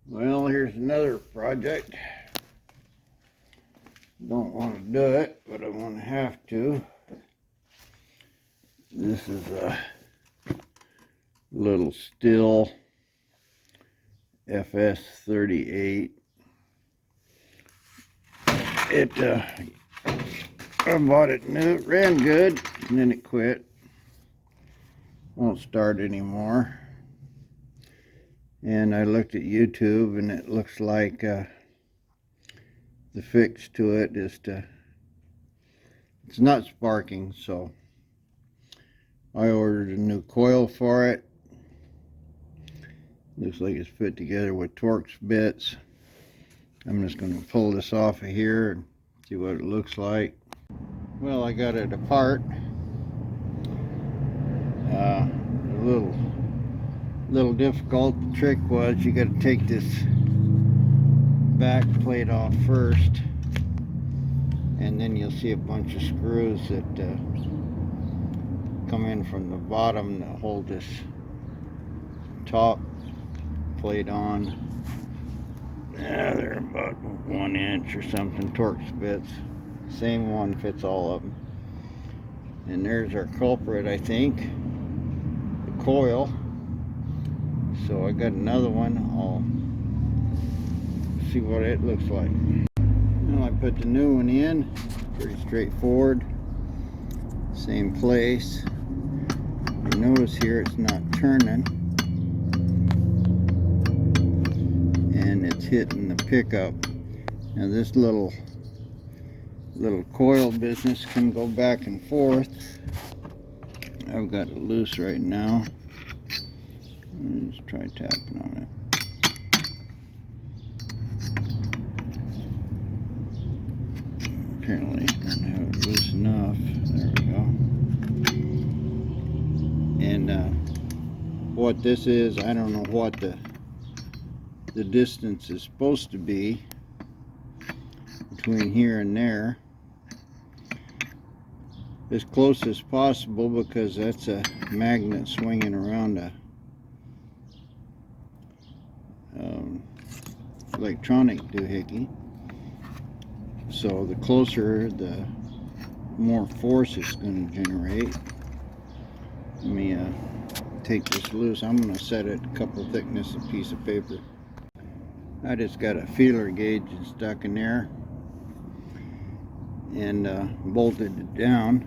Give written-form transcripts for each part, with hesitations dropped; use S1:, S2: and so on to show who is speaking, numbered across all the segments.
S1: Well, here's another project. Don't want to do it, but I want to have to. This is a little Sthil FS38. I bought it new, it ran good, and then it quit. Won't start anymore. And I looked at YouTube, and it looks like the fix to it is it's not sparking, so I ordered a new coil for it. Looks like it's put together with Torx bits. I'm just going to pull this off of here and see what it looks like. Well, I got it apart. A little difficult. The trick was you got to take this back plate off first, and then you'll see a bunch of screws that come in from the bottom to hold this top plate on. They're about 1 inch or something, Torx bits. Same one fits all of them. And there's our culprit, I think, the coil. So I got another one. I'll see what it looks like. Well, I put the new one in. Pretty straightforward. Same place. You notice here it's not turning, and it's hitting the pickup. Now this little coil business can go back and forth. I've got it loose right now. Let's try tapping on it. Apparently I don't have it loose enough. There we go. And what this is, I don't know what the distance is supposed to be between here and there. As close as possible, because that's a magnet swinging around a electronic doohickey. So the closer, the more force it's going to generate. Let me take this loose. I'm going to set it a couple thickness of piece of paper. I just got a feeler gauge stuck in there and bolted it down.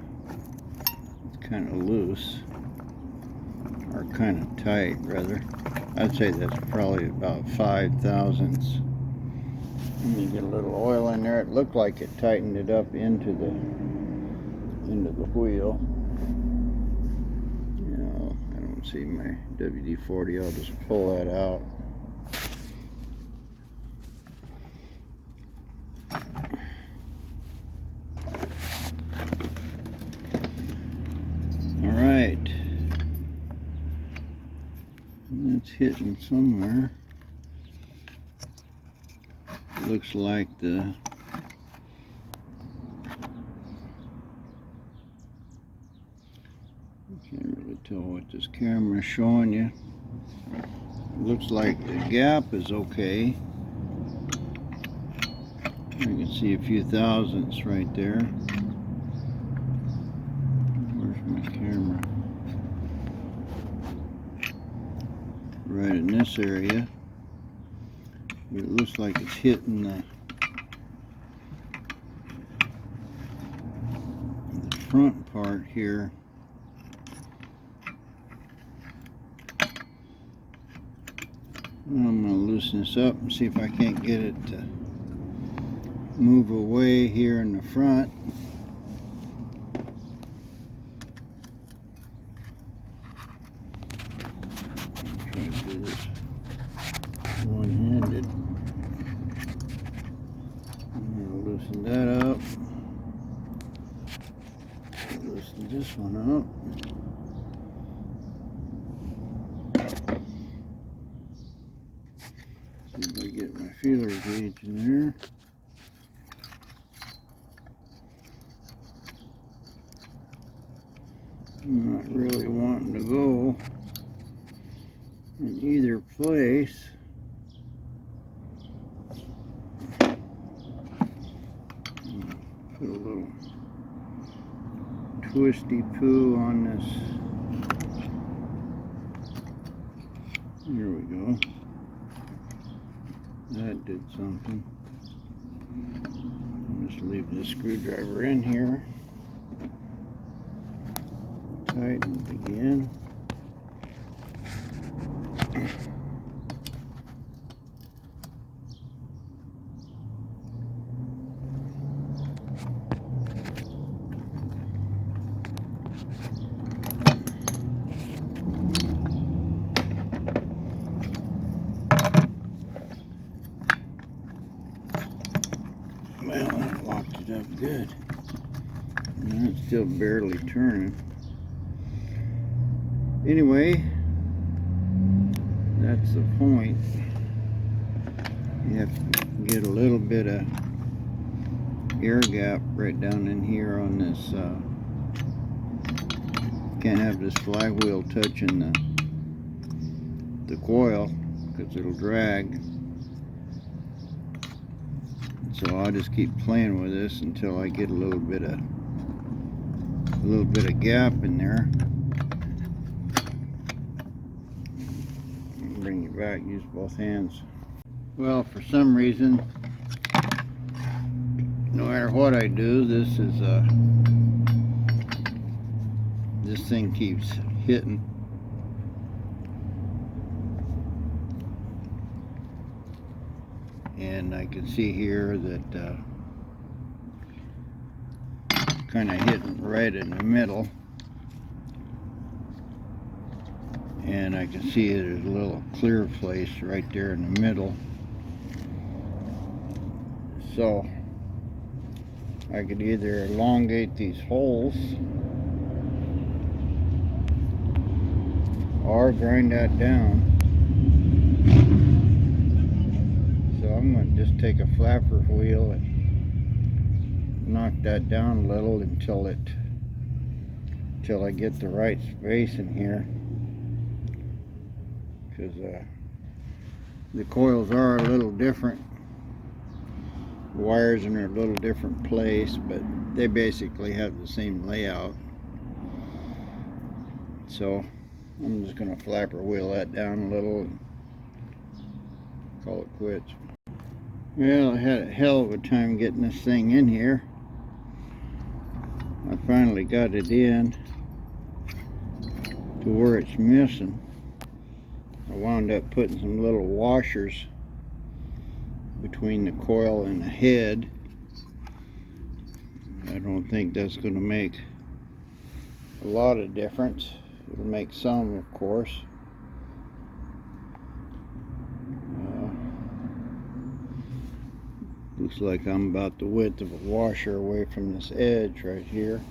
S1: It's kind of loose, or kind of tight rather. I'd say that's probably about 5/1000ths. Let me get a little oil in there. It looked like it tightened it up into the wheel. You know, I don't see my WD-40. I'll just pull that out. All right. It's hitting somewhere. Looks like the can't really tell what this camera is showing you. Looks like the gap is okay. I can see a few thousandths right there. Where's my camera? Right in this area. But it looks like it's hitting the front part here. I'm going to loosen this up and see if I can't get it to move away here in the front. Try to do this one-handed. I'm going to loosen that up. Loosen this one up. See if I get my feeler gauge in there. I'm not really wanting to go in either place. Put a little twisty poo on this. There we go. That did something. I'll just leave this screwdriver in here. Tighten it again. Well, that locked it up good. And it's still barely turning. Anyway, that's the point. You have to get a little bit of air gap right down in here on this. Can't have this flywheel touching the coil because it'll drag. So I'll just keep playing with this until I get a little bit of gap in there. Bring it back. Use both hands. Well, for some reason, no matter what I do, this thing keeps hitting. And I can see here that kind of hitting right in the middle, and I can see there's a little clear place right there in the middle. So I could either elongate these holes or grind that down. So I'm going to just take a flapper wheel and knock that down a little until I get the right space in here, because the coils are a little different. The wires are in a little different place, but they basically have the same layout. So I'm just going to flapper wheel that down a little and call it quits. Well, I had a hell of a time getting this thing in here. I finally got it in to where it's missing. I wound up putting some little washers between the coil and the head. I don't think that's going to make a lot of difference. It'll make some, of course. Looks like I'm about the width of a washer away from this edge right here.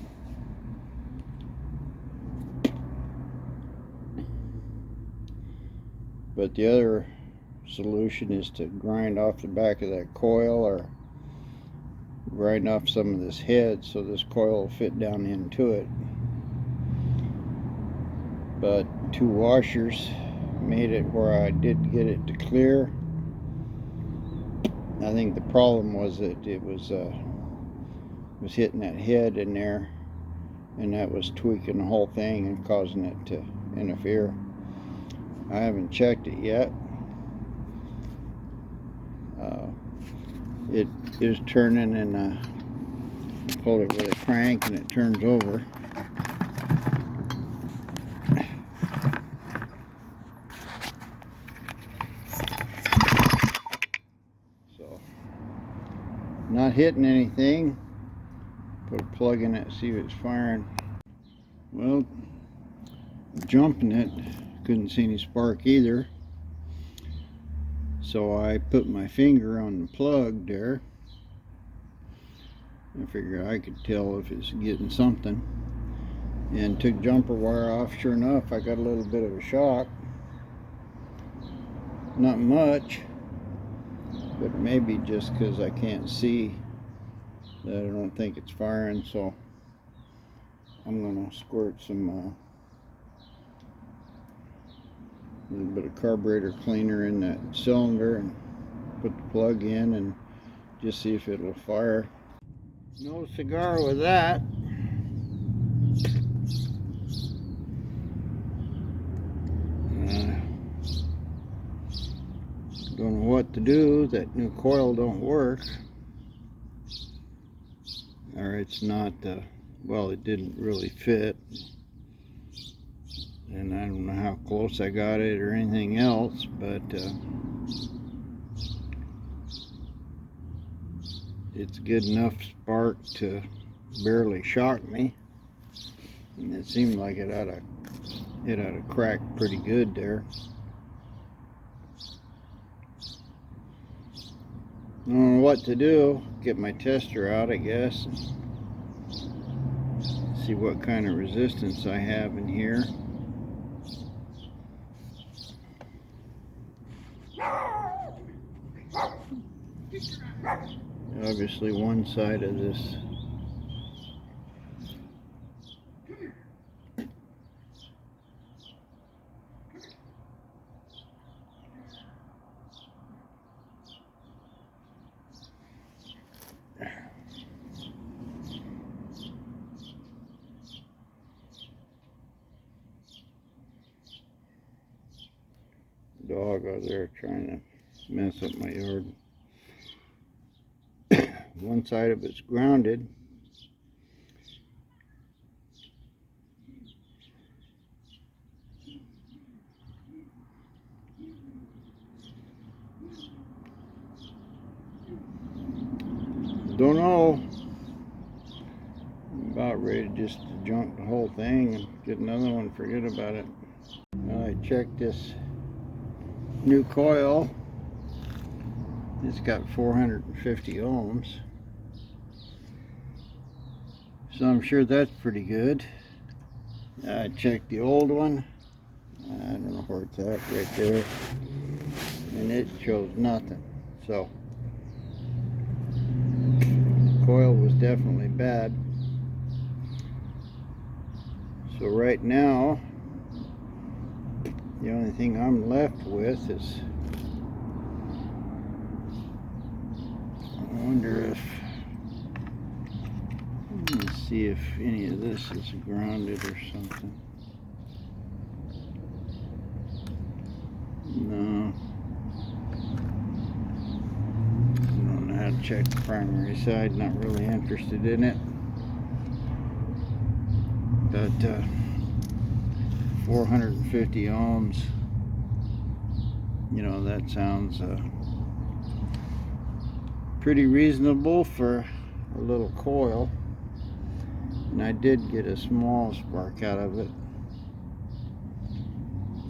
S1: But the other solution is to grind off the back of that coil, or grind off some of this head so this coil will fit down into it. But 2 washers made it where I did get it to clear. I think the problem was that it was hitting that head in there, and that was tweaking the whole thing and causing it to interfere. I haven't checked it yet. It is turning, and pull it with a crank and it turns over. So, not hitting anything. Put a plug in it, see if it's firing. Well, jumping it, couldn't see any spark either. So I put my finger on the plug there. I figured I could tell if it's getting something. And took jumper wire off. Sure enough, I got a little bit of a shock. Not much, but maybe just because I can't see that I don't think it's firing. So I'm going to squirt some little bit of carburetor cleaner in that cylinder and put the plug in and just see if it'll fire. No cigar with that. Don't know what to do. That new coil don't work. Or it's not, well, it didn't really fit. And I don't know how close I got it or anything else, but it's good enough spark to barely shock me. And it seemed like it ought to crack pretty good there. I don't know what to do. Get my tester out, I guess. See what kind of resistance I have in here. Obviously one side of this dog out there trying to mess up my yard. One side of it's grounded. Don't know. I'm about ready just to junk the whole thing and get another one, forget about it. I checked this new coil. It's got 450 ohms. So I'm sure that's pretty good. I checked the old one. I don't know where it's at, right there. And it shows nothing. So the coil was definitely bad. So right now, the only thing I'm left with is, I wonder if, let's see if any of this is grounded or something. No. I don't know how to check the primary side, not really interested in it. But 450 ohms, you know, that sounds pretty reasonable for a little coil. And I did get a small spark out of it.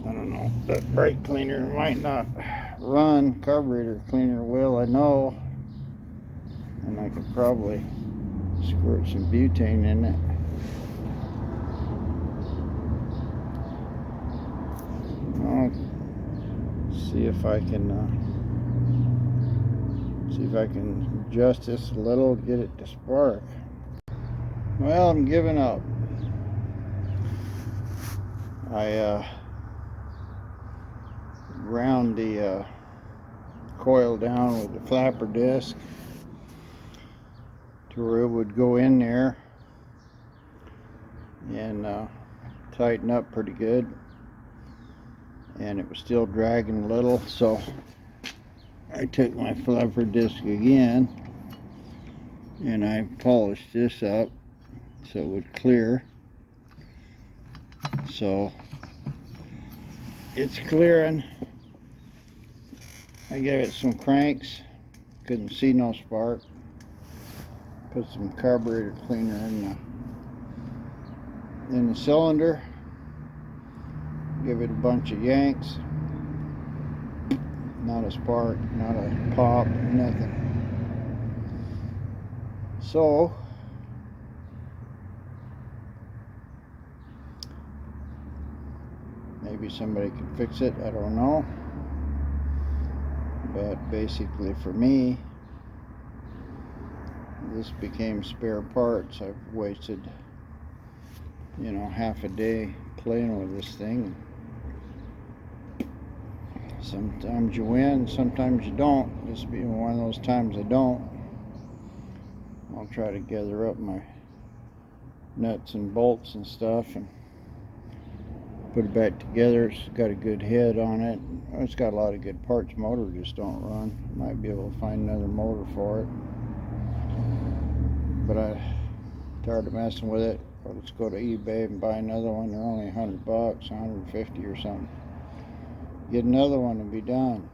S1: I don't know, that brake cleaner might not run. Carburetor cleaner will, I know. And I could probably squirt some butane in it. I'll see if I can adjust this a little, get it to spark. Well, I'm giving up. I ground the coil down with the flapper disc to where it would go in there and tighten up pretty good. And it was still dragging a little, so I took my flapper disc again and I polished this up so it would clear. So it's clearing. I gave it some cranks, couldn't see no spark. Put some carburetor cleaner in the cylinder. Give it a bunch of yanks. Not a spark, not a pop, nothing. So maybe somebody could fix it, I don't know. But basically for me, this became spare parts. I've wasted, you know, half a day playing with this thing. Sometimes you win, sometimes you don't. This being one of those times I don't. I'll try to gather up my nuts and bolts and stuff and put it back together. It's got a good head on it. It's got a lot of good parts. Motor just don't run. Might be able to find another motor for it, but I'm tired of messing with it. Let's go to eBay and buy another one. They're only $100, 150 or something. Get another one and be done.